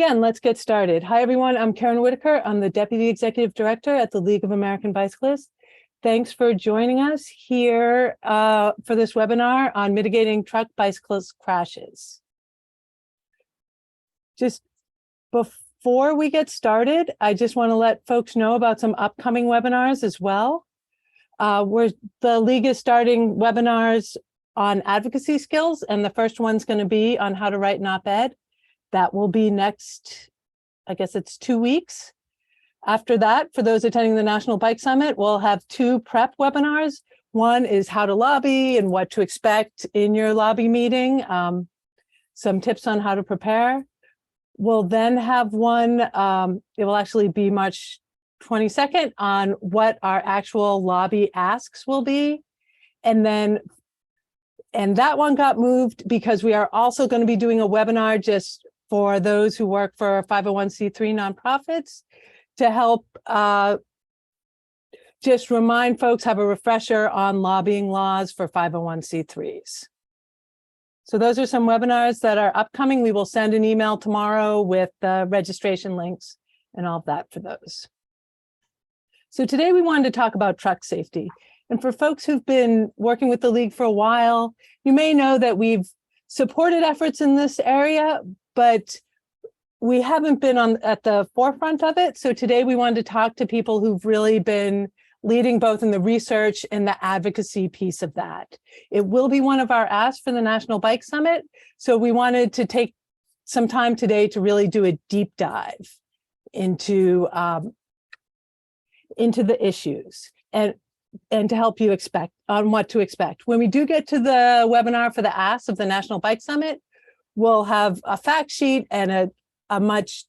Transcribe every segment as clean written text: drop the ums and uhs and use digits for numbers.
Again, let's get started. Hi, everyone. I'm Karen Whitaker. I'm the Deputy Executive Director at the League of American Bicyclists. Thanks for joining us here for this webinar on mitigating truck bicyclist crashes. Just before we get started, I just want to let folks know about some upcoming webinars as well. The League is starting webinars on advocacy skills, and the first one's going to be on how to write an op-ed. That will be next, I guess it's 2 weeks. After that, for those attending the National Bike Summit, we'll have 2 prep webinars. One is how to lobby and what to expect in your lobby meeting, some tips on how to prepare. We'll then have one, it will actually be March 22nd, on what our actual lobby asks will be. And that one got moved because we are also going to be doing a webinar just for those who work for 501c3 nonprofits to help just remind folks, have a refresher on lobbying laws for 501c3s. So those are some webinars that are upcoming. We will send an email tomorrow with the registration links and all of that for those. So today we wanted to talk about truck safety. And for folks who've been working with the League for a while, you may know that we've supported efforts in this area, but we haven't been at the forefront of it. So today we wanted to talk to people who've really been leading both in the research and the advocacy piece of that. It will be one of our asks for the National Bike Summit. So we wanted to take some time today to really do a deep dive into the issues and to help you expect on what to expect. When we do get to the webinar for the asks of the National Bike Summit, we'll have a fact sheet and a much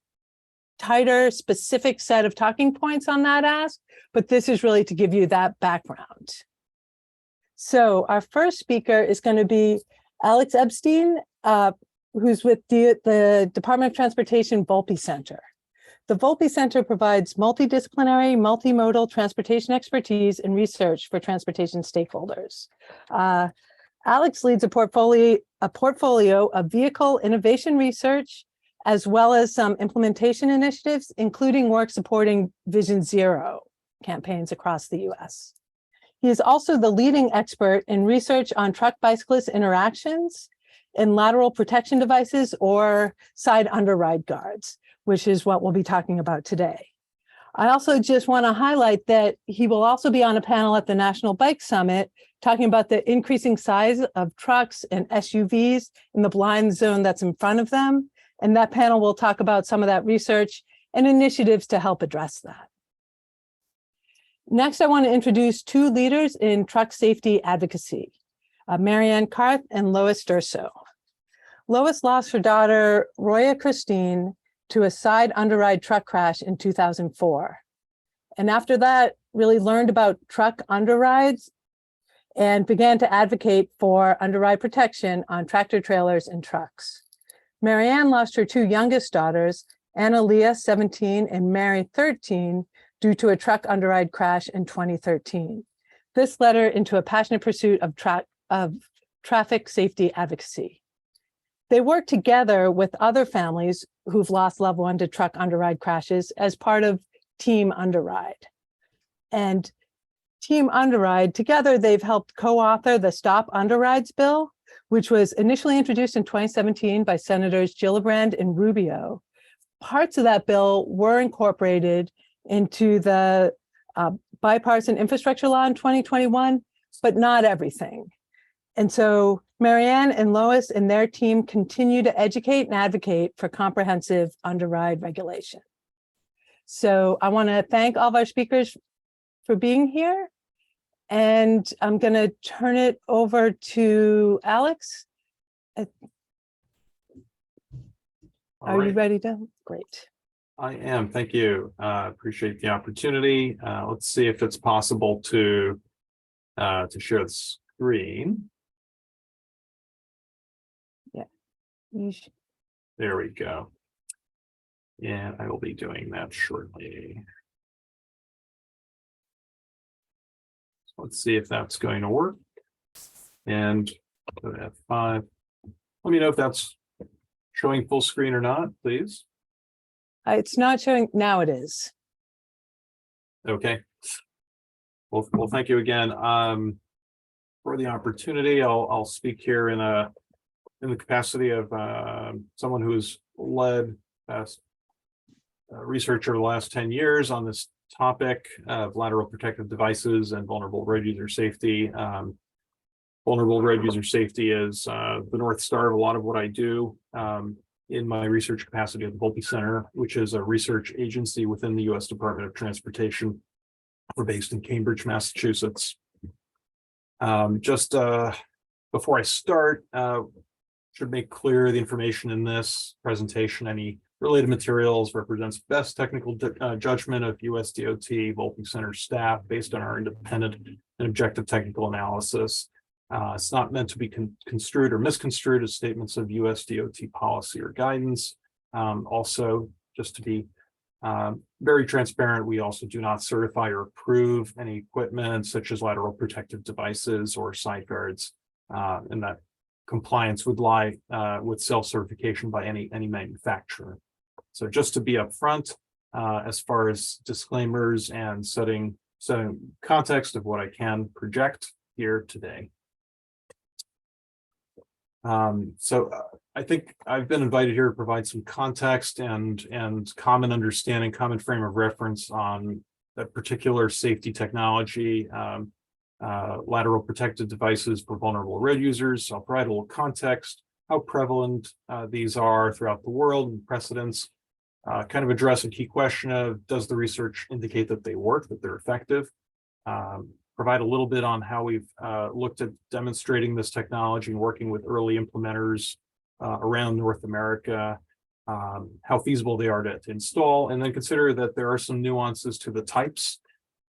tighter, specific set of talking points on that ask, but this is really to give you that background. So our first speaker is going to be Alex Epstein, who's with the Department of Transportation Volpe Center. The Volpe Center provides multidisciplinary, multimodal transportation expertise and research for transportation stakeholders. Alex leads a portfolio of vehicle innovation research, as well as some implementation initiatives, including work supporting Vision Zero campaigns across the US. He is also the leading expert in research on truck bicyclist interactions in lateral protection devices or side underride guards, which is what we'll be talking about today. I also just want to highlight that he will also be on a panel at the National Bike Summit talking about the increasing size of trucks and SUVs in the blind zone that's in front of them. And that panel will talk about some of that research and initiatives to help address that. Next, I want to introduce 2 leaders in truck safety advocacy, Marianne Karth and Lois Durso. Lois lost her daughter, Roya Christine, to a side underride truck crash in 2004. And after that, really learned about truck underrides and began to advocate for underride protection on tractor trailers and trucks. Marianne lost her 2 youngest daughters, Anna Leah, 17, and Mary, 13, due to a truck underride crash in 2013. This led her into a passionate pursuit of traffic safety advocacy. They work together with other families who've lost loved one to truck underride crashes as part of Team Underride. And Team Underride, together they've helped co-author the Stop Underrides bill, which was initially introduced in 2017 by Senators Gillibrand and Rubio. Parts of that bill were incorporated into the bipartisan infrastructure law in 2021, but not everything. And so Marianne and Lois and their team continue to educate and advocate for comprehensive underride regulation. So I want to thank all of our speakers for being here. And I'm going to turn it over to Alex. Are you ready to? Great. I am. Thank you. Appreciate the opportunity. Let's see if it's possible to share the screen. Yeah. There we go. And I will be doing that shortly. So let's see if that's going to work. And go to F5. Let me know if that's showing full screen or not, please. It's not showing, now it is. Okay. Well, thank you again for the opportunity. I'll speak here in the capacity of someone who's led research over the last 10 years on this topic of lateral protective devices and vulnerable road user safety. Vulnerable road user safety is the North Star of a lot of what I do in my research capacity at the Volpe Center, which is a research agency within the US Department of Transportation. We're based in Cambridge, Massachusetts. Just before I start, should make clear the information in this presentation. Any related materials represents best technical judgment of US DOT Volpe Center staff based on our independent and objective technical analysis. It's not meant to be construed or misconstrued as statements of US DOT policy or guidance. Also, just to be very transparent, we also do not certify or approve any equipment such as lateral protective devices or side guards, and that compliance would lie with self-certification by any manufacturer. So just to be upfront, as far as disclaimers and setting context of what I can project here today. I think I've been invited here to provide some context and common understanding, common frame of reference on that particular safety technology, lateral protective devices for vulnerable road users. I'll provide a little context, how prevalent these are throughout the world and precedents, kind of address a key question of, does the research indicate that they work, that they're effective? Provide a little bit on how we've looked at demonstrating this technology and working with early implementers around North America, how feasible they are to install, and then consider that there are some nuances to the types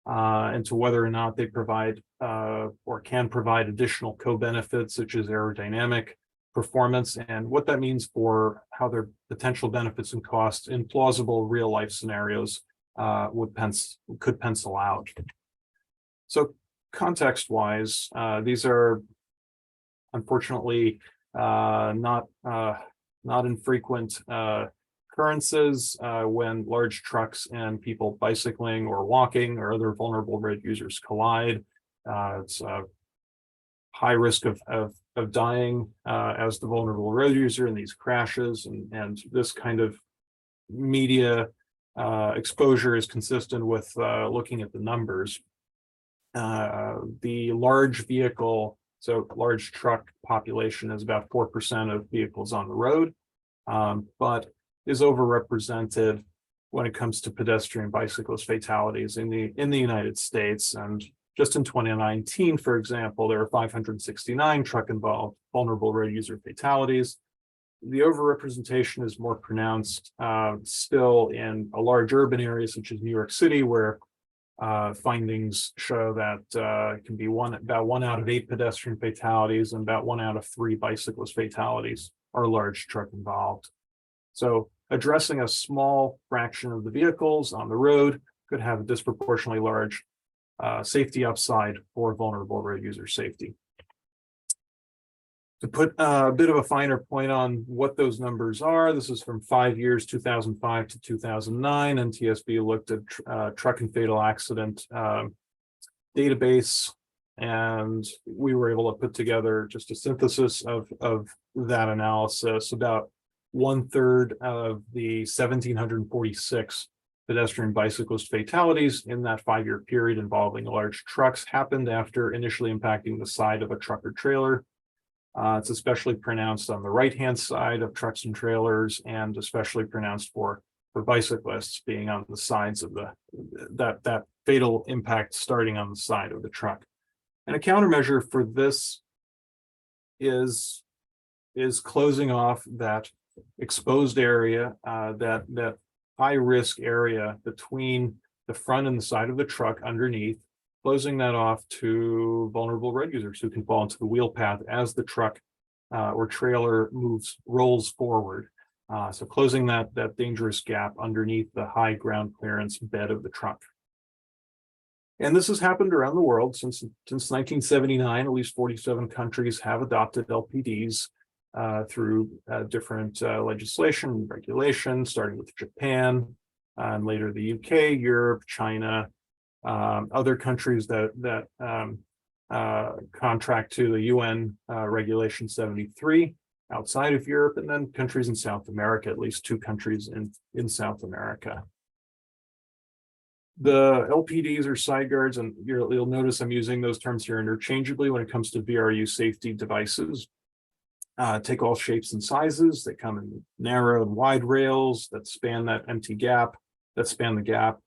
and to whether or not they provide or can provide additional co-benefits such as aerodynamic performance, and what that means for how their potential benefits and costs in plausible real life scenarios could pencil out. So context-wise, these are unfortunately not infrequent occurrences when large trucks and people bicycling or walking or other vulnerable road users collide. It's a high risk of dying as the vulnerable road user in these crashes, and this kind of media exposure is consistent with looking at the numbers. The large vehicle, so large truck population is about 4% of vehicles on the road, but is overrepresented when it comes to pedestrian bicyclist fatalities in the United States. And just in 2019, for example, there were 569 truck-involved vulnerable road user fatalities. The overrepresentation is more pronounced still in a large urban area such as New York City, where findings show that it can be about 1 out of 8 pedestrian fatalities and about 1 out of 3 bicyclist fatalities are large truck involved. So addressing a small fraction of the vehicles on the road could have a disproportionately large safety upside for vulnerable road user safety. To put a bit of a finer point on what those numbers are, this is from 5 years, 2005 to 2009. NTSB looked at truck and fatal accident database, and we were able to put together just a synthesis of that analysis. About 1/3 of the 1,746 pedestrian bicyclist fatalities in that 5-year period involving large trucks happened after initially impacting the side of a truck or trailer. It's especially pronounced on the right-hand side of trucks and trailers, and especially pronounced for bicyclists being on the sides of that fatal impact starting on the side of the truck. And a countermeasure for this is closing off that exposed area, that high-risk area between the front and the side of the truck underneath, closing that off to vulnerable road users who can fall into the wheel path as the truck or trailer rolls forward. So closing that dangerous gap underneath the high ground clearance bed of the truck. And this has happened around the world since 1979. At least 47 countries have adopted LPDs. through different legislation and regulation, starting with Japan, and later the UK, Europe, China, other countries that contract to the UN Regulation 73 outside of Europe, and then countries in South America, at least 2 countries in South America. The LPDs or side guards, and you'll notice I'm using those terms here interchangeably when it comes to VRU safety devices. Take all shapes and sizes. They come in narrow and wide rails that span that empty gap, that span the gap.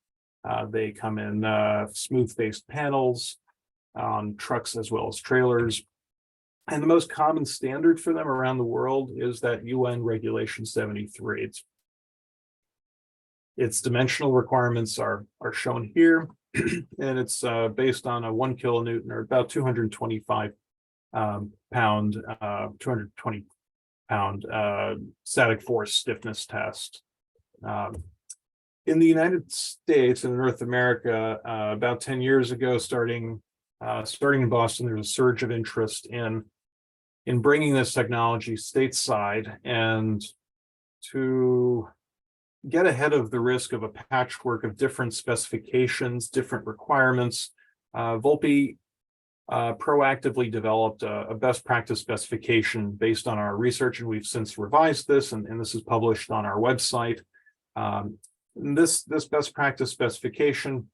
They come in smooth-faced panels on trucks as well as trailers. And the most common standard for them around the world is that UN Regulation 73. Its dimensional requirements are shown here, and it's based on a 1 kilonewton, or about 225 pound, 220 pound static force stiffness test. In the United States and North America, about 10 years ago, starting in Boston, there was a surge of interest in bringing this technology stateside, and to get ahead of the risk of a patchwork of different specifications, different requirements, Volpe proactively developed a best practice specification based on our research, and we've since revised this, and this is published on our website. This best practice specification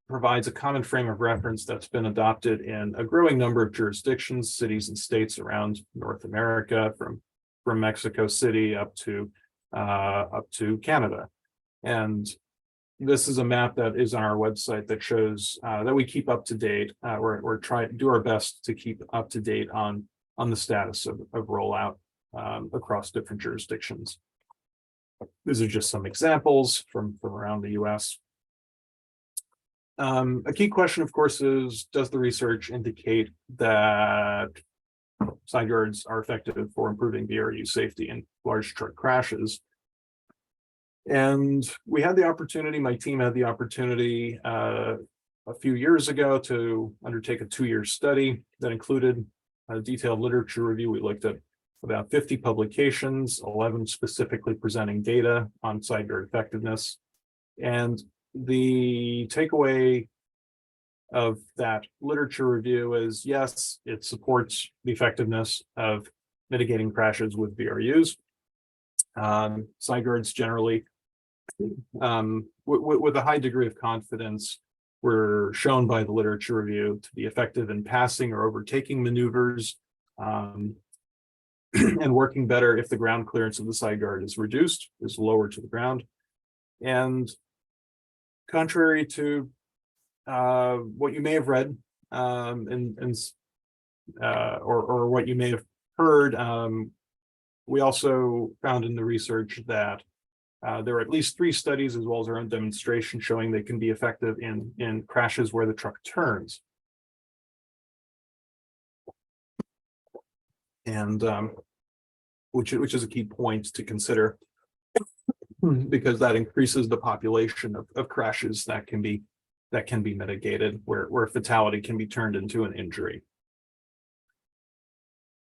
provides a common frame of reference that's been adopted in a growing number of jurisdictions, cities, and states around North America, from Mexico City up to Canada. And this is a map that is on our website that shows that we keep up to date. We're trying to do our best to keep up to date on the status of rollout across different jurisdictions. These are just some examples from around the US. A key question, of course, is, does the research indicate that side guards are effective for improving VRU safety in large truck crashes? And we had the opportunity, my team had the opportunity a few years ago to undertake a 2-year study that included a detailed literature review. We looked at about 50 publications, 11 specifically presenting data on side guard effectiveness. And the takeaway of that literature review is, yes, it supports the effectiveness of mitigating crashes with VRUs. Side guards generally, with a high degree of confidence, were shown by the literature review to be effective in passing or overtaking maneuvers, and working better if the ground clearance of the side guard is reduced, is lower to the ground. And contrary to what you may have read or what you may have heard, we also found in the research that there are at least 3 studies, as well as our own demonstration, showing they can be effective in crashes where the truck turns. And which is a key point to consider, because that increases the population of crashes that can be mitigated, where fatality can be turned into an injury.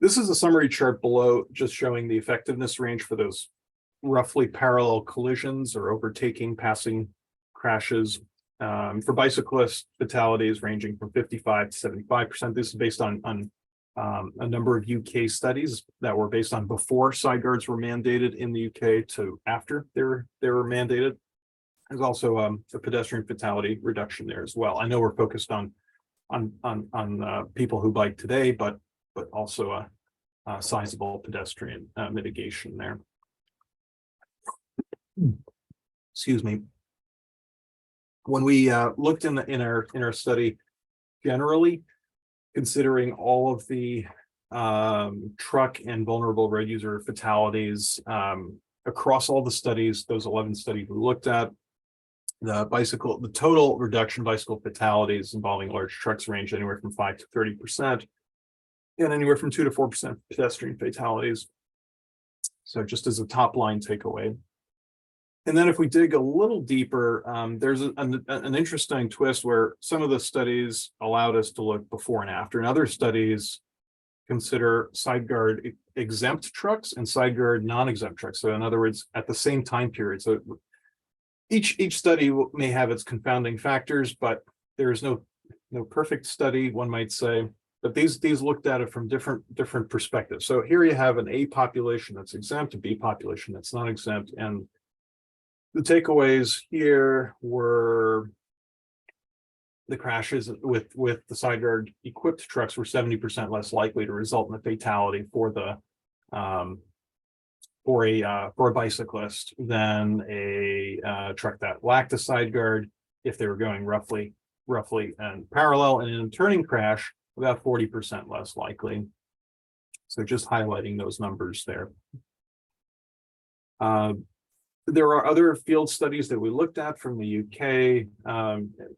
This is a summary chart below, just showing the effectiveness range for those roughly parallel collisions or overtaking, passing crashes. For bicyclist fatalities ranging from 55 to 75%. This is based on a number of UK studies that were based on before side guards were mandated in the UK to after they were mandated. There's also a pedestrian fatality reduction there as well. I know we're focused on people who bike today, but also a sizable pedestrian mitigation there. Excuse me. When we looked in our study, generally considering all of the truck and vulnerable road user fatalities across all the studies, those 11 studies we looked at, the total reduction in bicycle fatalities involving large trucks range anywhere from 5 to 30%, and anywhere from 2 to 4% pedestrian fatalities. So just as a top line takeaway. And then if we dig a little deeper, there's an interesting twist where some of the studies allowed us to look before and after, and other studies consider side guard exempt trucks and side guard non-exempt trucks. So in other words, at the same time period. So each study may have its confounding factors, but there is no perfect study, one might say. But these looked at it from different perspectives. So here you have an A population that's exempt, a B population that's not exempt, and the takeaways here were the crashes with the side guard equipped trucks were 70% less likely to result in a fatality for a bicyclist than a truck that lacked a side guard if they were going roughly and parallel, and in a turning crash about 40% less likely. So just highlighting those numbers there. There are other field studies that we looked at from the UK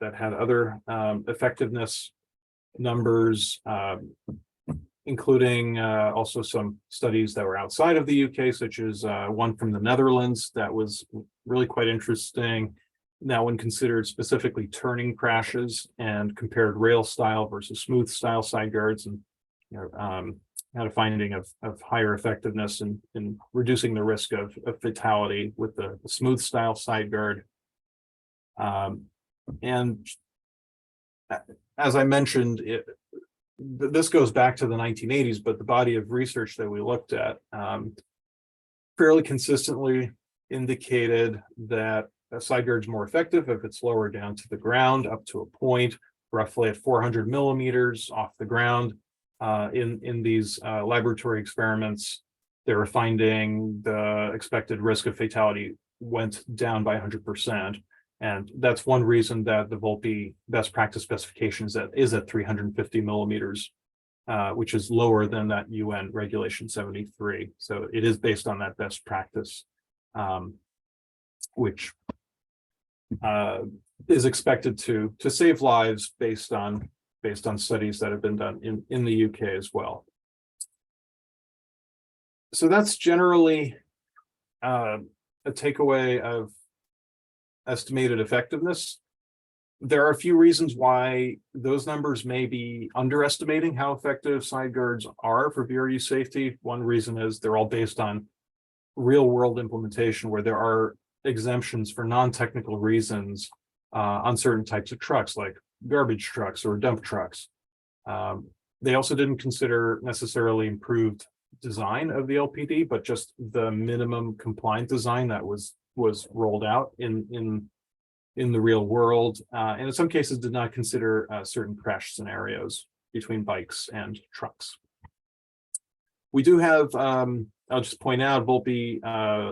that had other effectiveness numbers, including also some studies that were outside of the UK, such as one from the Netherlands that was really quite interesting. Now, when considered specifically turning crashes and compared rail style versus smooth style side guards, and had a finding of higher effectiveness in reducing the risk of fatality with the smooth style side guard. And as I mentioned, this goes back to the 1980s, but the body of research that we looked at fairly consistently indicated that a side guard is more effective if it's lower down to the ground up to a point, roughly at 400 millimeters off the ground. In these laboratory experiments, they were finding the expected risk of fatality went down by 100%. And that's one reason that the Volpe best practice specifications is at 350 millimeters, which is lower than that UN regulation 73. So it is based on that best practice, which is expected to save lives based on studies that have been done in the UK as well. So that's generally a takeaway of estimated effectiveness. There are a few reasons why those numbers may be underestimating how effective side guards are for VRU safety. One reason is they're all based on real world implementation where there are exemptions for non-technical reasons on certain types of trucks, like garbage trucks or dump trucks. They also didn't consider necessarily improved design of the LPD, but just the minimum compliant design that was rolled out in the real world, and in some cases did not consider certain crash scenarios between bikes and trucks. We do have, I'll just point out, Volpe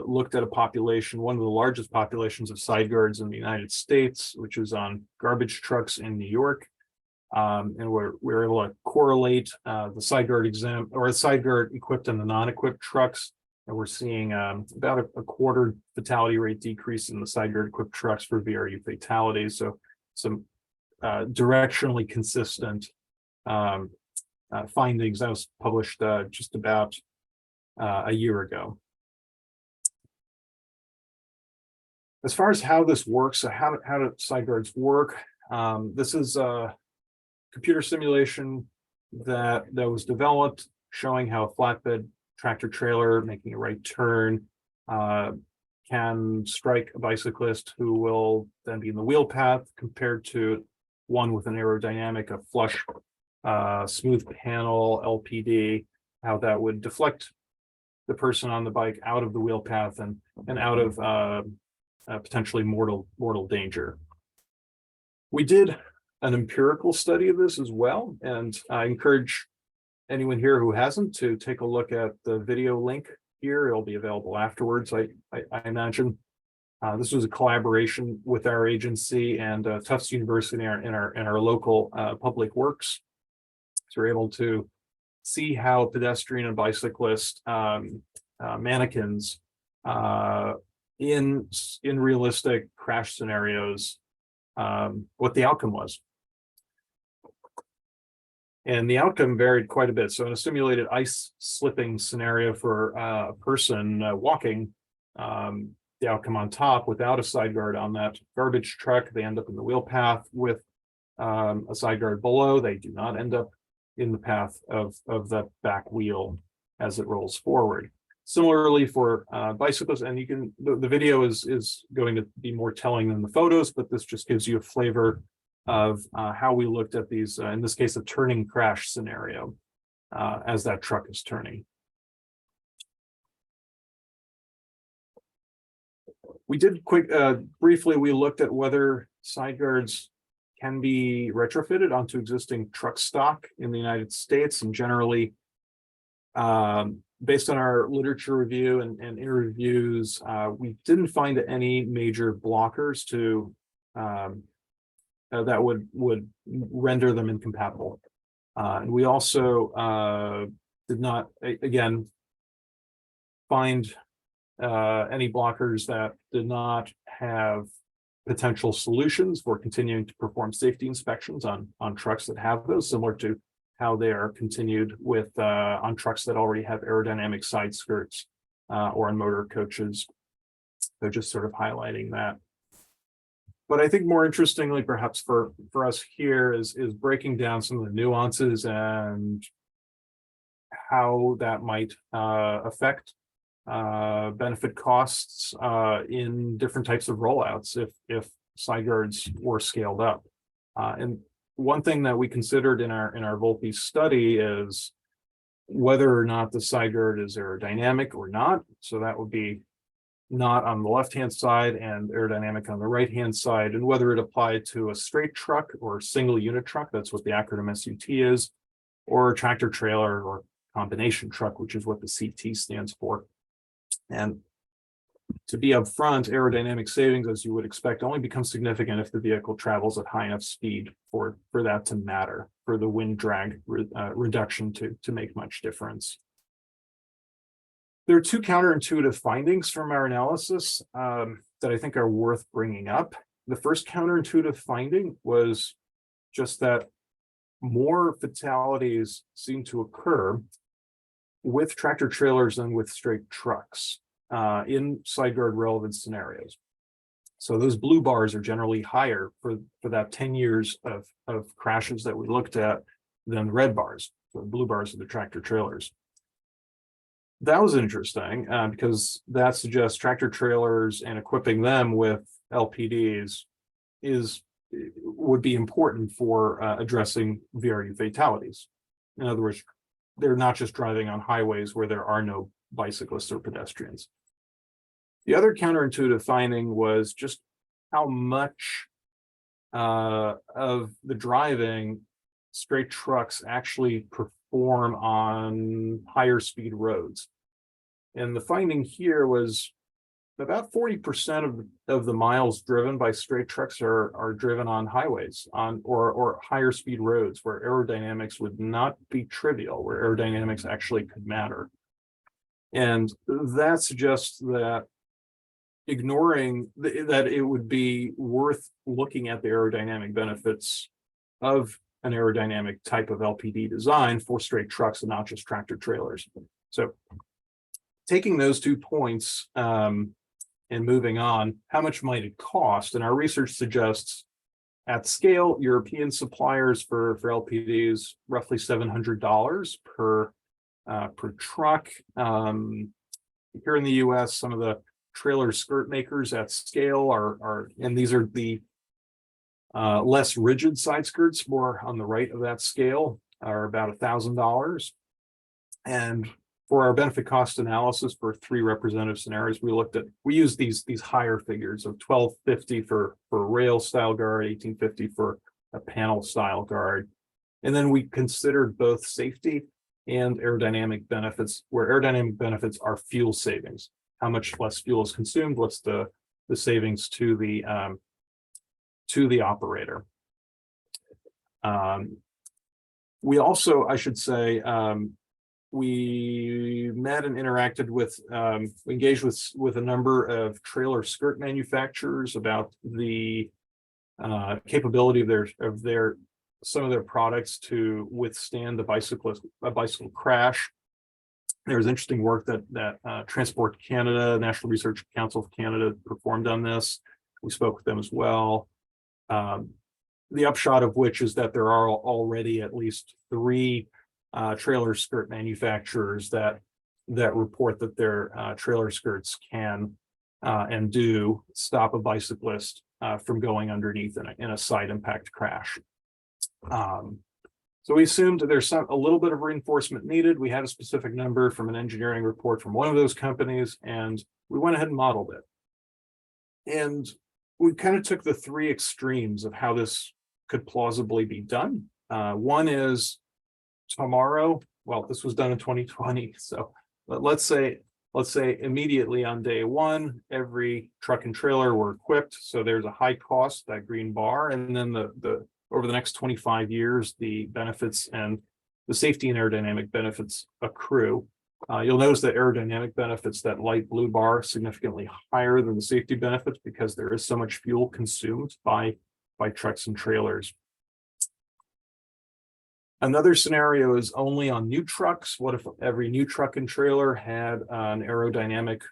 looked at a population, one of the largest populations of side guards in the United States, which is on garbage trucks in New York. And we're able to correlate the side guard exempt or a side guard equipped and the non-equipped trucks. And we're seeing about a quarter fatality rate decrease in the side guard equipped trucks for VRU fatalities. So some directionally consistent findings. That was published just about a year ago. As far as how this works, so how do side guards work? This is a computer simulation that was developed showing how a flatbed tractor trailer making a right turn can strike a bicyclist who will then be in the wheel path, compared to one with an aerodynamic, a flush smooth panel LPD, how that would deflect the person on the bike out of the wheel path and out of potentially mortal danger. We did an empirical study of this as well, and I encourage anyone here who hasn't to take a look at the video link here. It'll be available afterwards, I imagine. This was a collaboration with our agency and Tufts University in our local public works. So we're able to see how pedestrian and bicyclist mannequins in realistic crash scenarios, what the outcome was. And the outcome varied quite a bit. So in a simulated ice slipping scenario for a person walking, the outcome on top without a side guard on that garbage truck, they end up in the wheel path. With a side guard below, they do not end up in the path of the back wheel as it rolls forward. Similarly for bicyclists, and you can, the video is going to be more telling than the photos, but this just gives you a flavor of how we looked at these, in this case, a turning crash scenario as that truck is turning. We did briefly, we looked at whether side guards can be retrofitted onto existing truck stock in the United States, and generally, based on our literature review and interviews, we didn't find any major blockers to that would render them incompatible. And we also did not, again, find any blockers that did not have potential solutions for continuing to perform safety inspections on trucks that have those, similar to how they are continued with on trucks that already have aerodynamic side skirts or on motor coaches. They're just sort of highlighting that. But I think more interestingly, perhaps for us here, is breaking down some of the nuances and how that might affect benefit costs in different types of rollouts if side guards were scaled up. And one thing that we considered in our Volpe study is whether or not the side guard is aerodynamic or not. So that would be not on the left-hand side and aerodynamic on the right-hand side, and whether it applied to a straight truck or single unit truck, that's what the acronym SUT is, or a tractor trailer or combination truck, which is what the CT stands for. And to be upfront, aerodynamic savings, as you would expect, only becomes significant if the vehicle travels at high enough speed for that to matter, for the wind drag reduction to make much difference. There are two counterintuitive findings from our analysis that I think are worth bringing up. The first counterintuitive finding was just that more fatalities seem to occur with tractor trailers than with straight trucks in side guard relevant scenarios. So those blue bars are generally higher for that 10 years of crashes that we looked at than the red bars. So the blue bars are the tractor trailers. That was interesting because that suggests tractor trailers and equipping them with LPDs would be important for addressing VRU fatalities. In other words, they're not just driving on highways where there are no bicyclists or pedestrians. The other counterintuitive finding was just how much of the driving straight trucks actually perform on higher speed roads. And the finding here was about 40% of the miles driven by straight trucks are driven on highways or higher speed roads where aerodynamics would not be trivial, where aerodynamics actually could matter. And that suggests that ignoring that it would be worth looking at the aerodynamic benefits of an aerodynamic type of LPD design for straight trucks and not just tractor trailers. So taking those 2 points and moving on, how much might it cost? And our research suggests at scale, European suppliers for LPDs, roughly $700 per truck. Here in the US, some of the trailer skirt makers at scale are and these are the less rigid side skirts, more on the right of that scale, are about $1,000. And for our benefit cost analysis for 3 representative scenarios, we used these higher figures of $1,250 for a rail style guard, $1,850 for a panel style guard. And then we considered both safety and aerodynamic benefits, where aerodynamic benefits are fuel savings. How much less fuel is consumed, what's the savings to the operator. We also, I should say, we met and interacted with, we engaged with a number of trailer skirt manufacturers about the capability of some of their products to withstand a bicycle crash. There was interesting work that Transport Canada, National Research Council of Canada performed on this. We spoke with them as well. the upshot of which is that there are already at least 3 trailer skirt manufacturers that report that their trailer skirts can and do stop a bicyclist from going underneath in a side impact crash. So we assumed there's a little bit of reinforcement needed. We had a specific number from an engineering report from one of those companies, and we went ahead and modeled it. And we kind of took the 3 extremes of how this could plausibly be done. One is tomorrow. Well, this was done in 2020. So let's say immediately on day 1, every truck and trailer were equipped. So there's a high cost, that green bar, and then the over the next 25 years, the benefits and the safety and aerodynamic benefits accrue. You'll notice that aerodynamic benefits, that light blue bar, significantly higher than the safety benefits because there is so much fuel consumed by trucks and trailers. Another scenario is only on new trucks. What if every new truck and trailer had an aerodynamic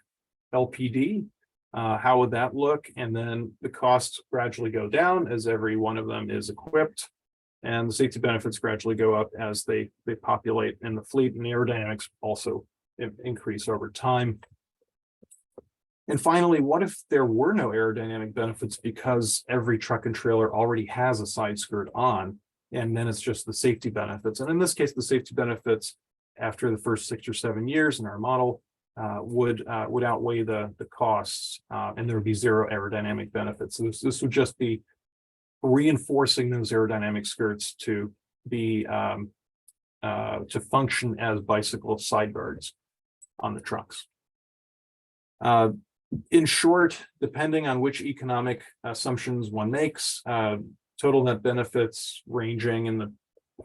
LPD? How would that look? And then the costs gradually go down as every one of them is equipped, and the safety benefits gradually go up as they populate in the fleet, and the aerodynamics also increase over time. And finally, what if there were no aerodynamic benefits because every truck and trailer already has a side skirt on, and then it's just the safety benefits? And in this case, the safety benefits after the first 6 or 7 years in our model would outweigh the costs, and there would be 0 aerodynamic benefits. So this would just be reinforcing those aerodynamic skirts to be to function as bicycle side guards on the trucks. In short, depending on which economic assumptions one makes, total net benefits ranging in the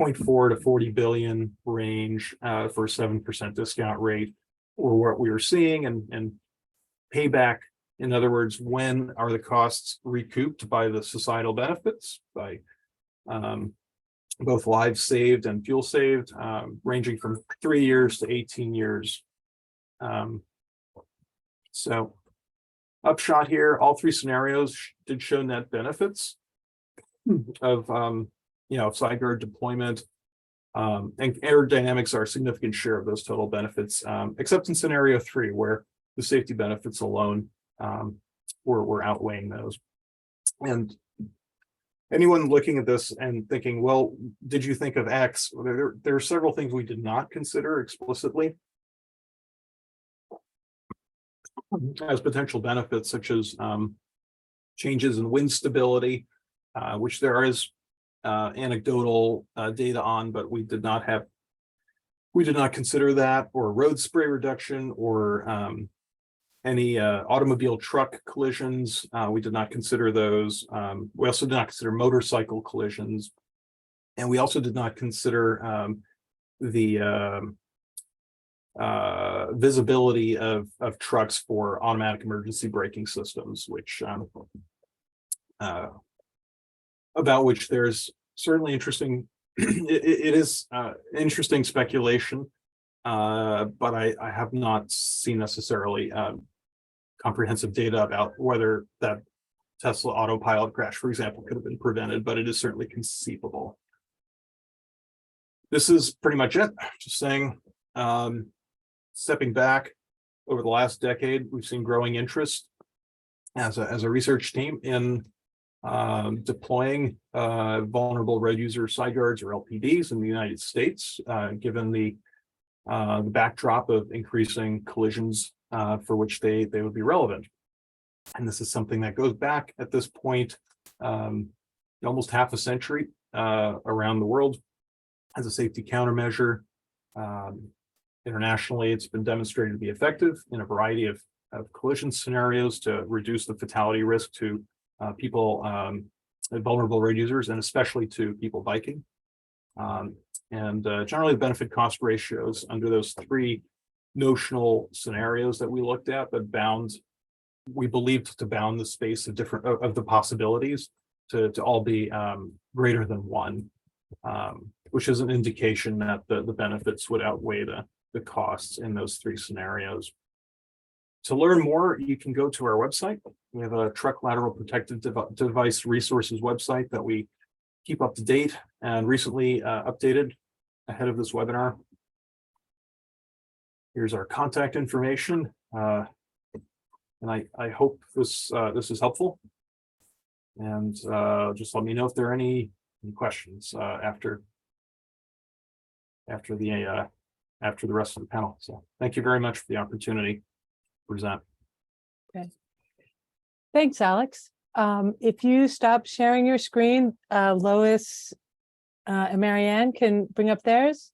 0.4 to 40 billion range for a 7% discount rate, or what we were seeing, and payback. In other words, when are the costs recouped by the societal benefits, by both lives saved and fuel saved, ranging from 3 years to 18 years. So upshot here, all 3 scenarios did show net benefits of side guard deployment, and aerodynamics are a significant share of those total benefits, except in scenario 3, where the safety benefits alone were outweighing those. And anyone looking at this and thinking, well, did you think of X? There are several things we did not consider explicitly as potential benefits, such as changes in wind stability, which there is anecdotal data on, but we did not consider that, or road spray reduction, or any automobile truck collisions. We did not consider those. We also did not consider motorcycle collisions, and we also did not consider the visibility of trucks for automatic emergency braking systems, which about which there's certainly interesting. It is interesting speculation, but I have not seen necessarily comprehensive data about whether that Tesla autopilot crash, for example, could have been prevented, but it is certainly conceivable. This is pretty much it. Just saying, stepping back over the last decade, we've seen growing interest as a research team in deploying vulnerable road user side guards, or LPDs, in the United States, given the backdrop of increasing collisions for which they would be relevant. And this is something that goes back at this point almost half a century around the world as a safety countermeasure. Internationally, it's been demonstrated to be effective in a variety of collision scenarios to reduce the fatality risk to people, vulnerable road users, and especially to people biking. And generally, the benefit cost ratios under those 3 notional scenarios that we looked at, that we believed to bound the space of of the possibilities to all be greater than 1, which is an indication that the benefits would outweigh the costs in those 3 scenarios. To learn more, you can go to our website. We have a truck lateral protective device resources website that we keep up to date and recently updated ahead of this webinar. Here's our contact information, and I hope this is helpful. And just let me know if there are any questions after the rest of the panel. So thank you very much for the opportunity to present. Okay. Thanks, Alex. If you stop sharing your screen, Lois and Marianne can bring up theirs.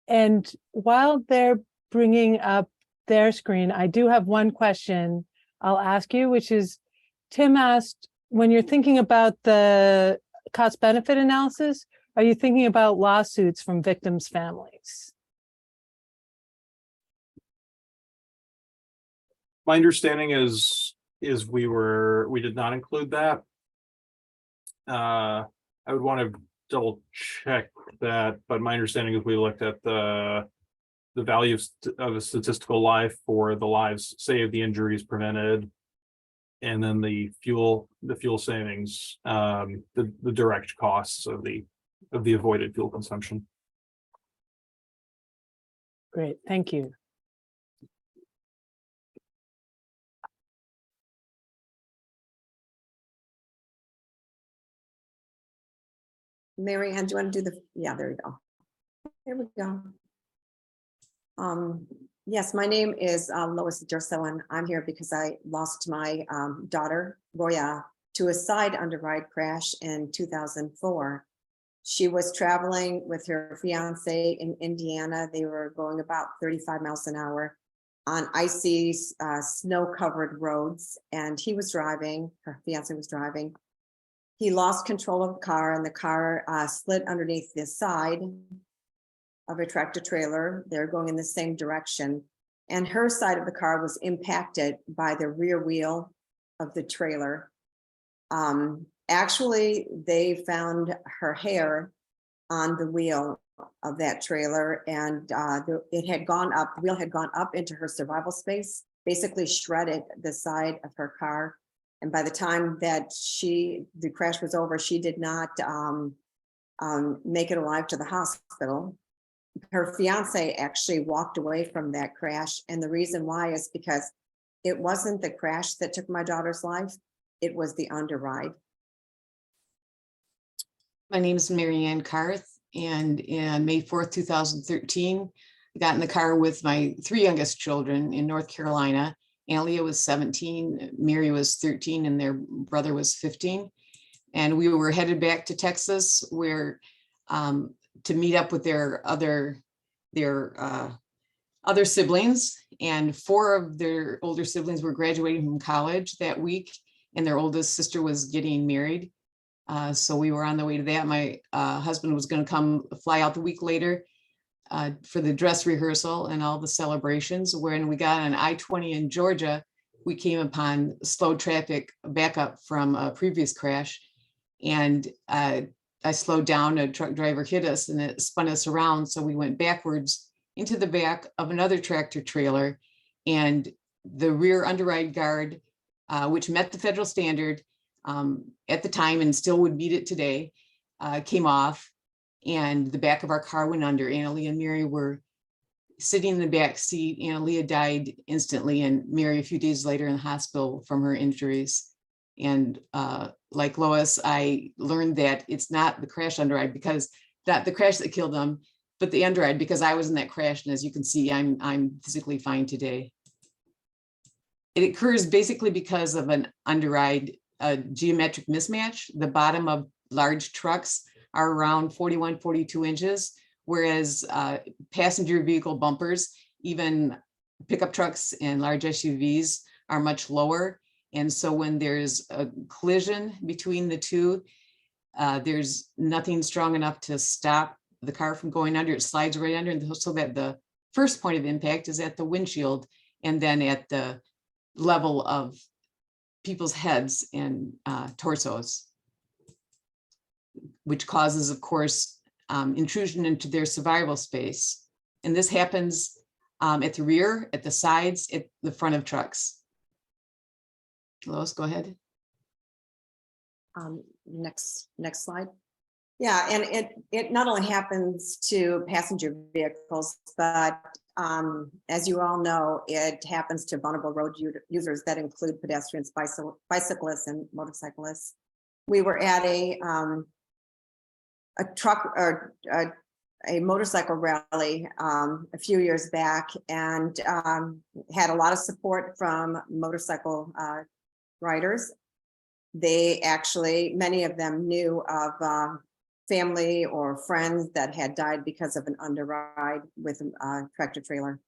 And while they're bringing up their screen, I do have one question I'll ask you, which is, Tim asked, when you're thinking about the cost-benefit analysis, are you thinking about lawsuits from victims' families? My understanding is we did not include that. I would want to double check that, but my understanding is we looked at the value of a statistical life for the lives saved, the injuries prevented, and then the fuel savings, the direct costs of the avoided fuel consumption. Great, thank you. Marianne, do you want to do yeah, there we go. There we go. Yes, my name is Lois Durso, and I'm here because I lost my daughter, Roya, to a side Underride crash in 2004. She was traveling with her fiance in Indiana. They were going about 35 miles an hour on icy, snow-covered roads, and he was driving, her fiance was driving. He lost control of the car, and the car slid underneath the side of a tractor trailer. They're going in the same direction. And her side of the car was impacted by the rear wheel of the trailer. Actually, they found her hair on the wheel of that trailer, and it had gone up, the wheel had gone up into her survival space, basically shredded the side of her car. And by the time that the crash was over, she did not make it alive to the hospital. Her fiance actually walked away from that crash. And the reason why is because it wasn't the crash that took my daughter's life. It was the Underride. My name is Marianne Karth, and in May 4th, 2013, I got in the car with my 3 youngest children in North Carolina. Alia was 17, Mary was 13, and their brother was 15. And we were headed back to Texas where to meet up with their other siblings. And 4 of their older siblings were graduating from college that week, and their oldest sister was getting married. So we were on the way to that. My husband was going to fly out the week later for the dress rehearsal and all the celebrations. When we got on I-20 in Georgia, we came upon slow traffic backup from a previous crash. And I slowed down, a truck driver hit us and it spun us around. So we went backwards into the back of another tractor trailer, and the rear Underride guard, which met the federal standard at the time and still would meet it today, came off, and the back of our car went under. Annalie and Mary were sitting in the back seat. Annalie died instantly, and Mary a few days later in the hospital from her injuries. And like Lois, I learned that it's not the crash Underride, because not the crash that killed them, but the Underride, because I was in that crash. And as you can see, I'm physically fine today. It occurs basically because of an Underride geometric mismatch. The bottom of large trucks are around 41, 42 inches, whereas passenger vehicle bumpers, even pickup trucks and large SUVs, are much lower. And so when there's a collision between the two, there's nothing strong enough to stop the car from going under. It slides right under, and so that the first point of impact is at the windshield, and then at the level of people's heads and torsos, which causes, of course, intrusion into their survival space. And this happens at the rear, at the sides, at the front of trucks. Lois, go ahead. Next slide. Yeah, and it not only happens to passenger vehicles, but as you all know, it happens to vulnerable road users that include pedestrians, bicyclists, and motorcyclists. We were at a truck or a motorcycle rally a few years back, and had a lot of support from motorcycle riders. They actually, many of them knew of family or friends that had died because of an underride with a tractor trailer.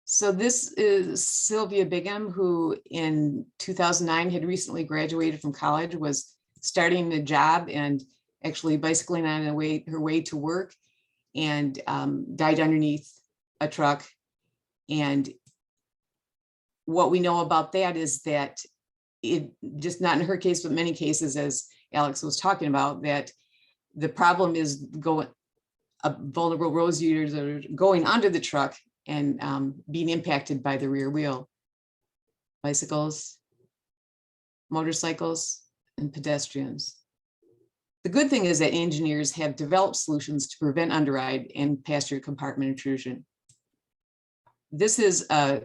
So this is Sylvia Bigham, who in 2009 had recently graduated from college, was starting a job and actually bicycling on her way to work, and died underneath a truck. And what we know about that is that it, just not in her case, but many cases, as Alex was talking about, that the problem is vulnerable road users are going under the truck and being impacted by the rear wheel. Bicycles, motorcycles, and pedestrians. The good thing is that engineers have developed solutions to prevent underride and passenger compartment intrusion. This is a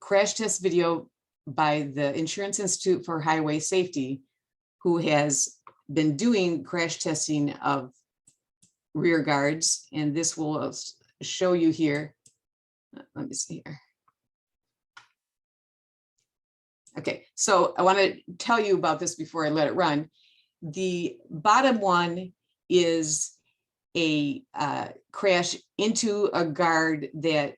crash test video by the Insurance Institute for Highway Safety, who has been doing crash testing of rear guards, and this will show you here. Let me see here. Okay, so I want to tell you about this before I let it run. The bottom one is a crash into a guard that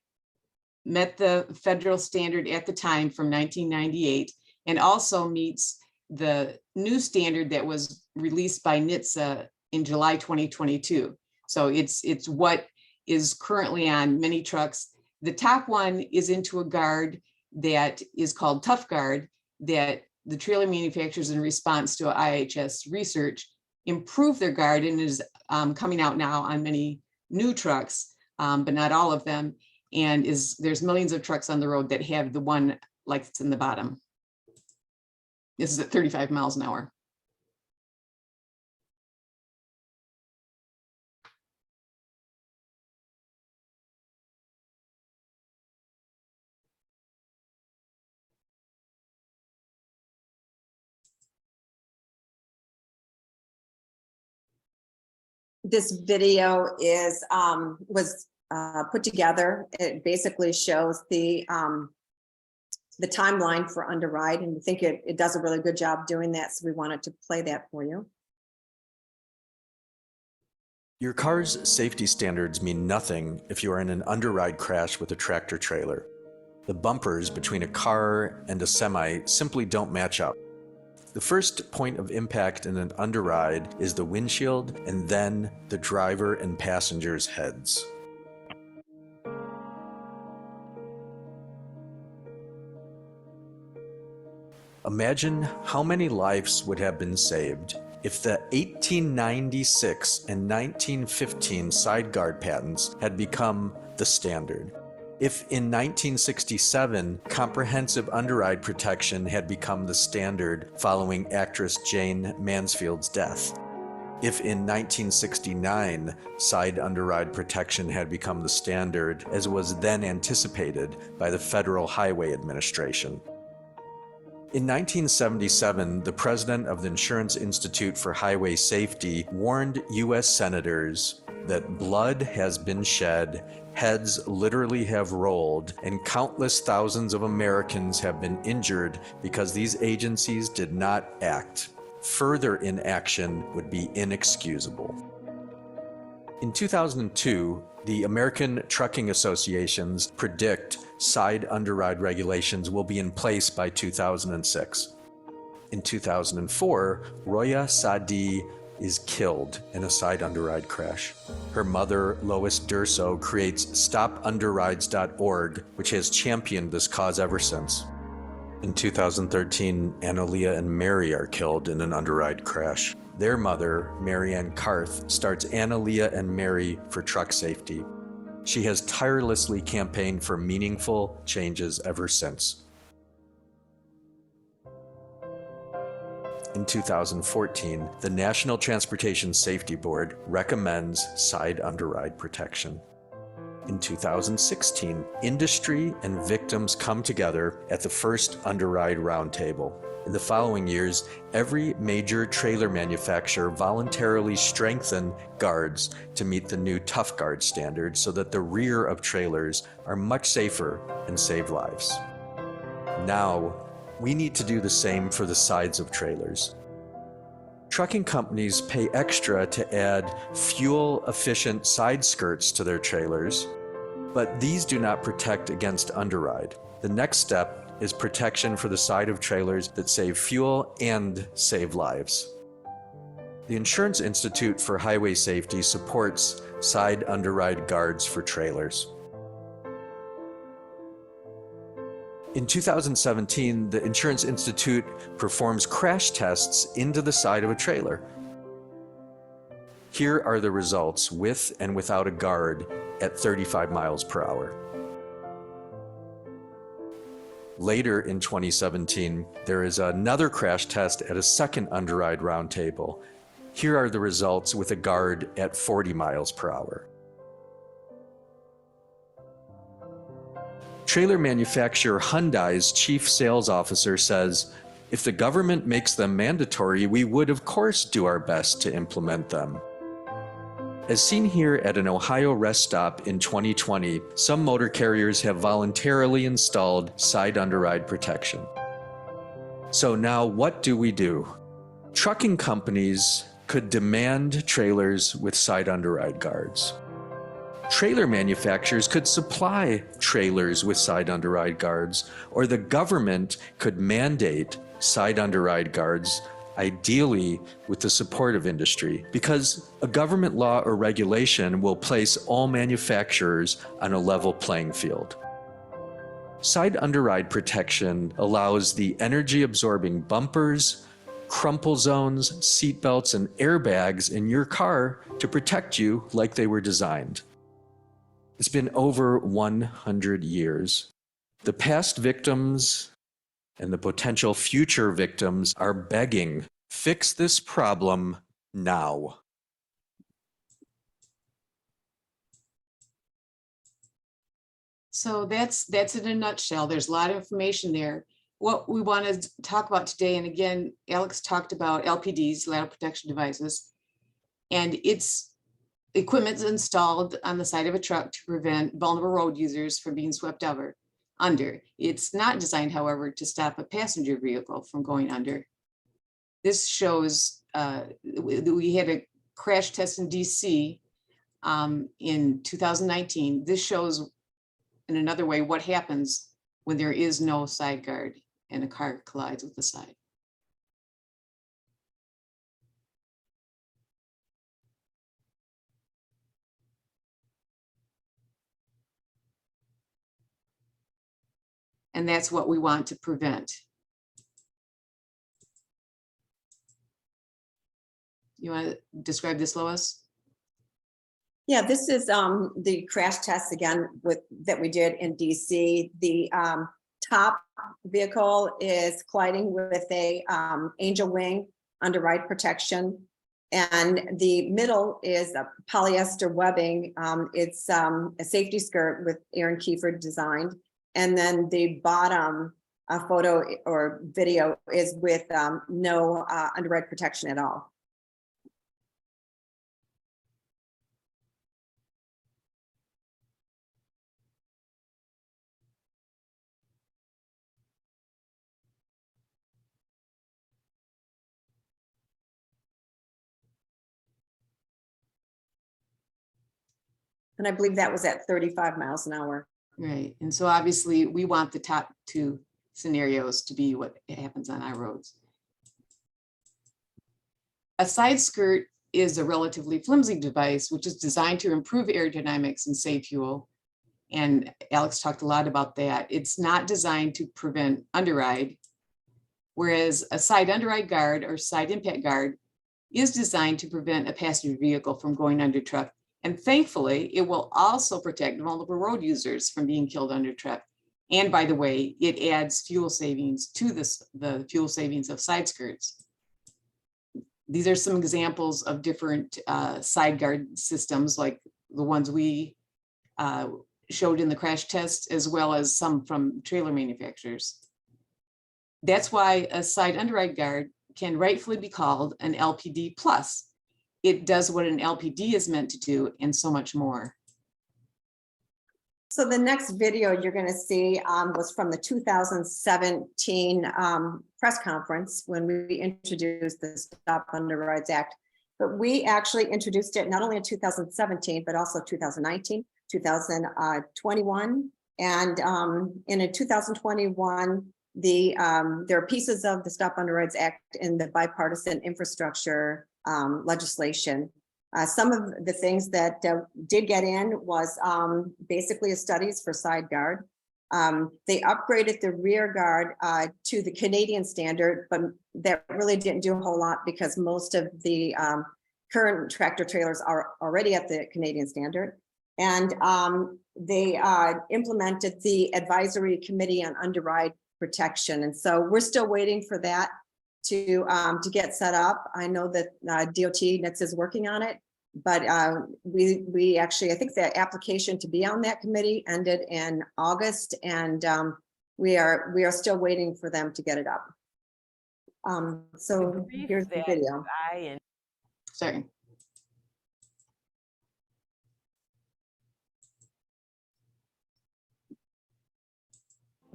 met the federal standard at the time from 1998, and also meets the new standard that was released by NHTSA in July 2022. So it's what is currently on many trucks. The top one is into a guard that is called Tough Guard, that the trailer manufacturers, in response to IHS research, improve their guard, and is coming out now on many new trucks, but not all of them. And there's millions of trucks on the road that have the one like it's in the bottom. This is at 35 miles an hour. This video was put together. It basically shows the timeline for Underride, and we think it does a really good job doing that, so we wanted to play that for you. Your car's safety standards mean nothing if you are in an underride crash with a tractor trailer. The bumpers between a car and a semi simply don't match up. The first point of impact in an underride is the windshield, and then the driver and passengers' heads. Imagine how many lives would have been saved if the 1896 and 1915 side guard patents had become the standard. If in 1967, comprehensive underride protection had become the standard following actress Jane Mansfield's death. If in 1969, side underride protection had become the standard, as was then anticipated by the Federal Highway Administration. In 1977, the president of the Insurance Institute for Highway Safety warned US senators that blood has been shed, heads literally have rolled, and countless thousands of Americans have been injured because these agencies did not act. Further inaction would be inexcusable. In 2002, the American Trucking Associations predict side underride regulations will be in place by 2006. In 2004, Roya Sadi is killed in a side underride crash. Her mother, Lois Durso, creates StopUnderrides.org, which has championed this cause ever since. In 2013, Analia and Mary are killed in an underride crash. Their mother, Marianne Karth, starts Analia and Mary for truck safety. She has tirelessly campaigned for meaningful changes ever since. In 2014, the National Transportation Safety Board recommends side underride protection. In 2016, industry and victims come together at the first Underride Roundtable. In the following years, every major trailer manufacturer voluntarily strengthened guards to meet the new Tough Guard standard so that the rear of trailers are much safer and save lives. Now, we need to do the same for the sides of trailers. Trucking companies pay extra to add fuel-efficient side skirts to their trailers, but these do not protect against underride. The next step is protection for the side of trailers that save fuel and save lives. The Insurance Institute for Highway Safety supports side underride guards for trailers. In 2017, the Insurance Institute performs crash tests into the side of a trailer. Here are the results with and without a guard at 35 miles per hour. Later in 2017, there is another crash test at a second Underride Roundtable. Here are the results with a guard at 40 miles per hour. Trailer manufacturer Hyundai's chief sales officer says, "If the government makes them mandatory, we would of course do our best to implement them." As seen here at an Ohio rest stop in 2020, some motor carriers have voluntarily installed side underride protection. So now what do we do? Trucking companies could demand trailers with side underride guards. Trailer manufacturers could supply trailers with side underride guards, or the government could mandate side underride guards, ideally with the support of industry, because a government law or regulation will place all manufacturers on a level playing field. Side underride protection allows the energy-absorbing bumpers, crumple zones, seatbelts, and airbags in your car to protect you like they were designed. It's been over 100 years. The past victims and the potential future victims are begging, fix this problem now. So that's it in a nutshell. There's a lot of information there. What we want to talk about today, and again, Alex talked about LPDs, lateral protection devices, and its equipment is installed on the side of a truck to prevent vulnerable road users from being swept under. It's not designed, however, to stop a passenger vehicle from going under. This shows, we had a crash test in DC in 2019. This shows in another way what happens when there is no side guard and a car collides with the side. And that's what we want to prevent. You want to describe this, Lois? Yeah, this is the crash test again that we did in DC. The top vehicle is colliding with a angel wing underride protection, and the middle is a polyester webbing. It's a safety skirt with Aaron Kiefer designed, and then the bottom photo or video is with no underride protection at all. And I believe that was at 35 miles an hour. Right. And so obviously we want the top two scenarios to be what happens on our roads. A side skirt is a relatively flimsy device, which is designed to improve aerodynamics and save fuel. And Alex talked a lot about that. It's not designed to prevent underride, whereas a side underride guard or side impact guard is designed to prevent a passenger vehicle from going under truck. And thankfully, it will also protect vulnerable road users from being killed under truck. And by the way, it adds fuel savings to the fuel savings of side skirts. these are some examples of different side guard systems, like the ones we showed in the crash test, as well as some from trailer manufacturers. That's why a side underride guard can rightfully be called an LPD plus. It does what an LPD is meant to do and so much more. So the next video you're going to see was from the 2017 press conference when we introduced the Stop Underrides Act. But we actually introduced it not only in 2017, but also 2019, 2021. And in 2021, there are pieces of the Stop Underrides Act in the bipartisan infrastructure legislation. Some of the things that did get in was basically a studies for side guard. They upgraded the rear guard to the Canadian standard, but that really didn't do a whole lot because most of the current tractor trailers are already at the Canadian standard. And they implemented the Advisory Committee on Underride Protection. And so we're still waiting for that to get set up. I know that DOT NHTSA is working on it, but we actually, I think the application to be on that committee ended in August, and we are still waiting for them to get it up. So here's the video. Sorry.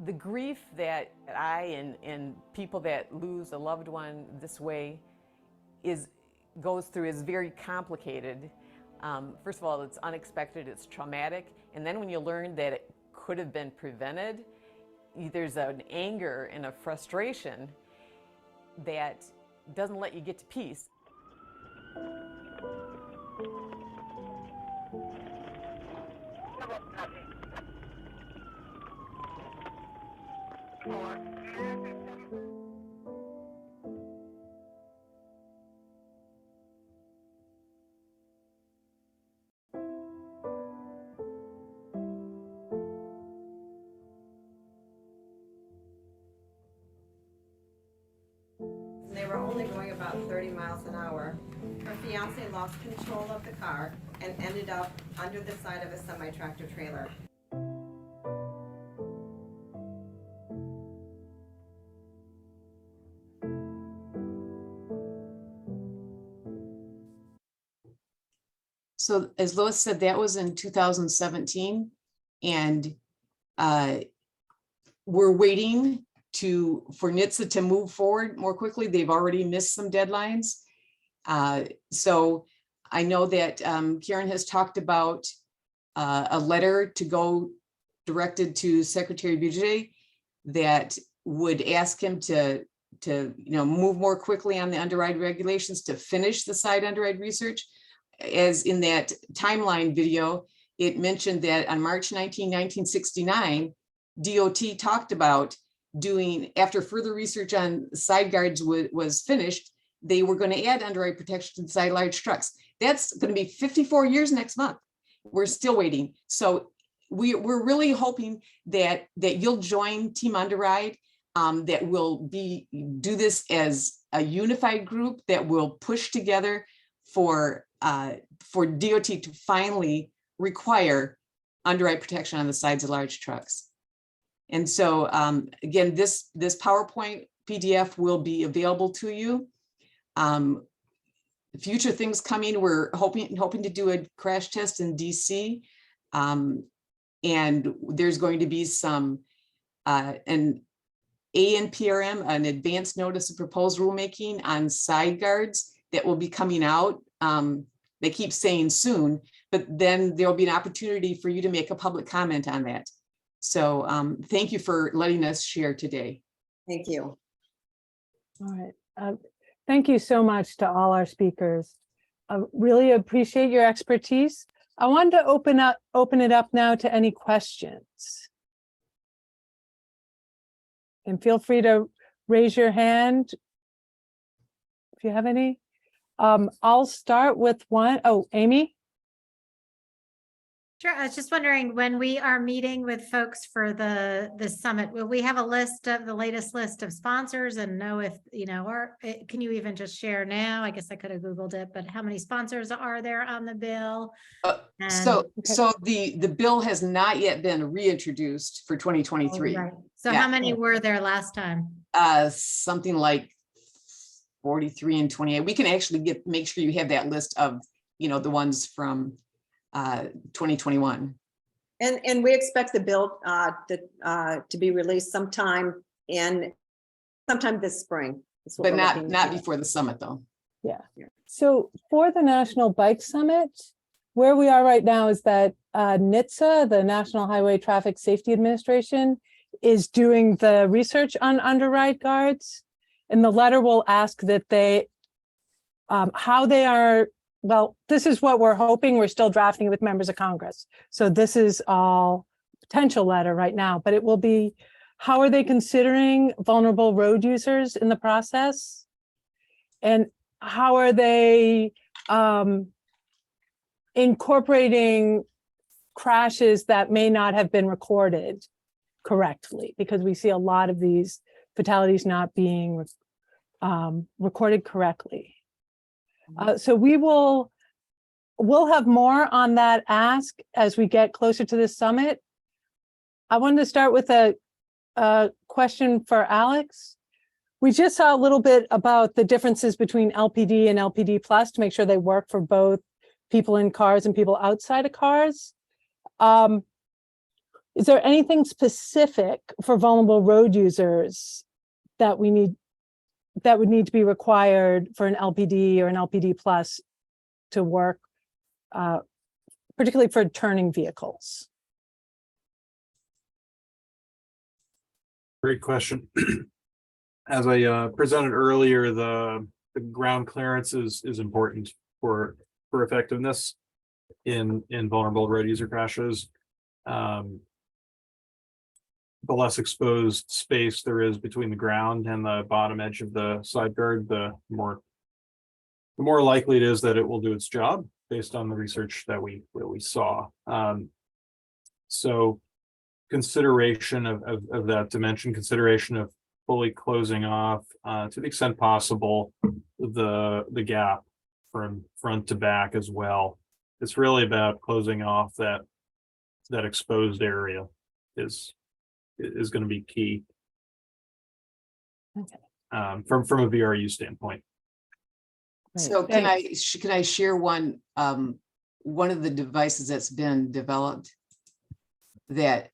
The grief that I and people that lose a loved one this way goes through is very complicated. First of all, it's unexpected, it's traumatic, and then when you learn that it could have been prevented, there's an anger and a frustration that doesn't let you get to peace. They were only going about 30 miles an hour. Her fiance lost control of the car and ended up under the side of a semi-tractor trailer. So as Lois said, that was in 2017, and we're waiting for NHTSA to move forward more quickly. They've already missed some deadlines. So I know that Karen has talked about a letter to go directed to Secretary Bujay that would ask him to move more quickly on the underride regulations to finish the side underride research. As in that timeline video, it mentioned that on March 19, 1969, DOT talked about doing, after further research on side guards was finished, they were going to add underride protection to side large trucks. That's going to be 54 years next month. We're still waiting. So we're really hoping that you'll join Team Underride, that will do this as a unified group that will push together for DOT to finally require underride protection on the sides of large trucks. And so again, this PowerPoint PDF will be available to you. Future things coming, we're hoping to do a crash test in DC. And there's going to be some an ANPRM, an advanced notice of proposed rulemaking on side guards that will be coming out. They keep saying soon, but then there'll be an opportunity for you to make a public comment on that. So thank you for letting us share today. Thank you. All right. Thank you so much to all our speakers. I really appreciate your expertise. I wanted to open it up now to any questions. And feel free to raise your hand if you have any. I'll start with one. Oh, Amy? Sure. I was just wondering, when we are meeting with folks for the summit, will we have a list of the latest list of sponsors and know if, or can you even just share now? I guess I could have Googled it, but how many sponsors are there on the bill? So Okay. the bill has not yet been reintroduced for 2023. Right. So Yeah. how many were there last time? Something like 43 and 28. We can actually make sure you have that list of, the ones from 2021. And we expect the bill to be released sometime this spring. is what But we're not looking at. before the summit, though. Yeah. So for the National Bike Summit, where we are right now is that NHTSA, the National Highway Traffic Safety Administration, is doing the research on underride guards. And the letter will ask that they, how they are, well, this is what we're hoping. We're still drafting with members of Congress. So this is all potential letter right now, but it will be, how are they considering vulnerable road users in the process? And how are they incorporating crashes that may not have been recorded correctly? Because we see a lot of these fatalities not being recorded correctly. So we'll have more on that ask as we get closer to the summit. I wanted to start with a question for Alex. We just saw a little bit about the differences between LPD and LPD plus to make sure they work for both people in cars and people outside of cars. Is there anything specific for vulnerable road users that would need to be required for an LPD or an LPD plus to work, particularly for turning vehicles? Great question. As I presented earlier, the ground clearance is important for effectiveness in vulnerable road user crashes. The less exposed space there is between the ground and the bottom edge of the side guard, the more likely it is that it will do its job based on the research that we saw. So consideration of that dimension, consideration of fully closing off to the extent possible the gap from front to back as well. It's really about closing off that exposed area is going to be key. Okay. From a VRU standpoint. So can I share one of the devices that's been developed that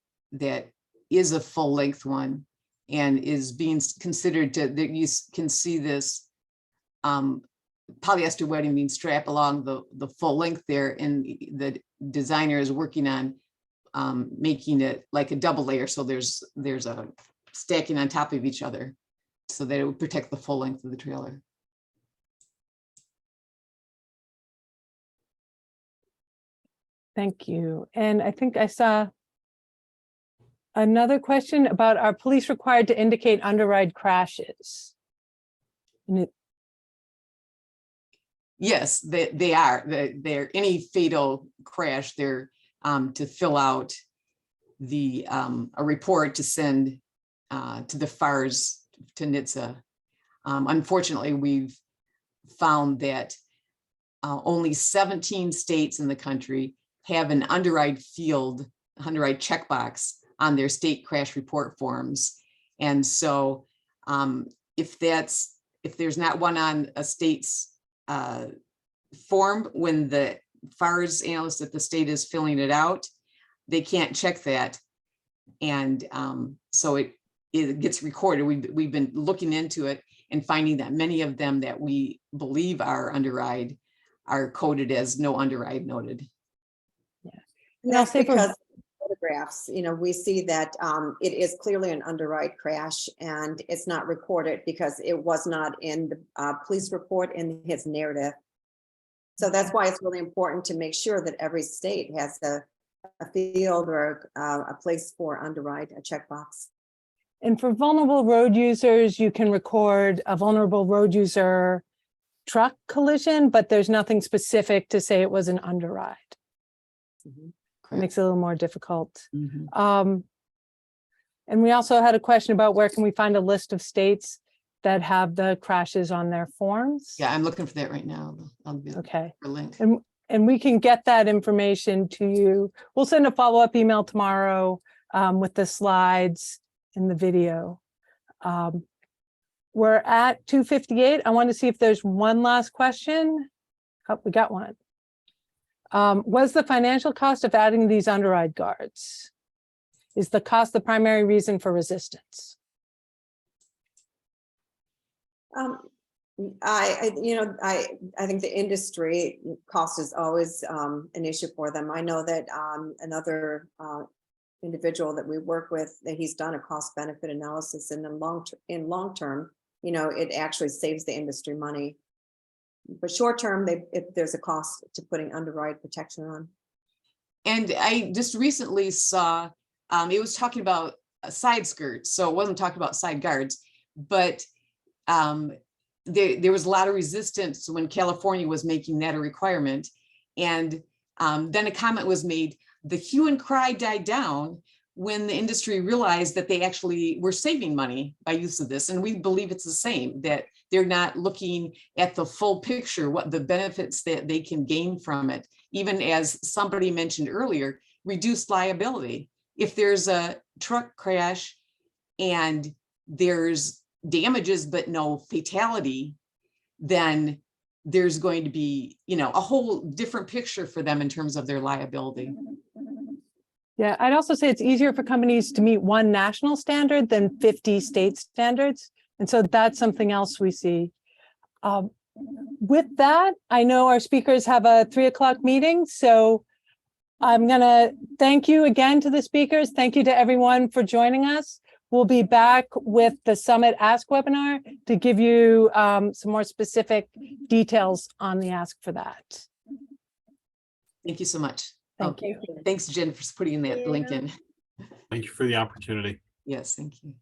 is a full length one and is being considered that you can see this polyester webbing being strapped along the full length there, and the designer is working on making it like a double layer, so there's a stacking on top of each other so that it would protect the full length of the trailer. Thank you. And I think I saw another question about, are police required to indicate underride crashes? Yes, they are. They're any fatal crash, they're to fill out a report to send to the FARs to NHTSA. Unfortunately, we've found that only 17 states in the country have an underride field, underride checkbox on their state crash report forms. And so if there's not one on a state's form, when the FARs analyst at the state is filling it out, they can't check that. And so it gets recorded. We've been looking into it and finding that many of them that we believe are underride are coded as no underride noted. Yeah. And that's because photographs, we see that it is clearly an underride crash and it's not recorded because it was not in the police report in his narrative. So that's why it's really important to make sure that every state has a field or a place for underride, a checkbox. And for vulnerable road users, you can record a vulnerable road user truck collision, but there's nothing specific to say it was an underride. Mm-hmm. Correct. Makes it a little more difficult. Mhm. And we also had a question about where can we find a list of states that have the crashes on their forms? Yeah, I'm looking for that right now. I'll be Okay. a link. And we can get that information to you. We'll send a follow-up email tomorrow with the slides and the video. We're at 2:58. I want to see if there's one last question. Oh, we got one. Was the financial cost of adding these underride guards? Is the cost the primary reason for resistance? I think the industry cost is always an issue for them. I know that another individual that we work with, that he's done a cost benefit analysis, and in long term, it actually saves the industry money. But short term, if there's a cost to putting underride protection on. And I just recently saw, it was talking about side skirts, so it wasn't talking about side guards, but there was a lot of resistance when California was making that a requirement. And then a comment was made, the hue and cry died down when the industry realized that they actually were saving money by use of this. And we believe it's the same, that they're not looking at the full picture, what the benefits that they can gain from it. Even as somebody mentioned earlier, reduced liability. If there's a truck crash and there's damages but no fatality, then there's going to be, a whole different picture for them in terms of their liability. Yeah, I'd also say it's easier for companies to meet one national standard than 50 state standards. And so that's something else we see. With that, I know our speakers have a 3 o'clock meeting, so I'm gonna thank you again to the speakers. Thank you to everyone for joining us. We'll be back with the Summit Ask webinar to give you some more specific details on the ask for that. Thank you so much. Thank you. Thanks, Jen, for putting that link in. Thank you for the opportunity. Yes, thank you.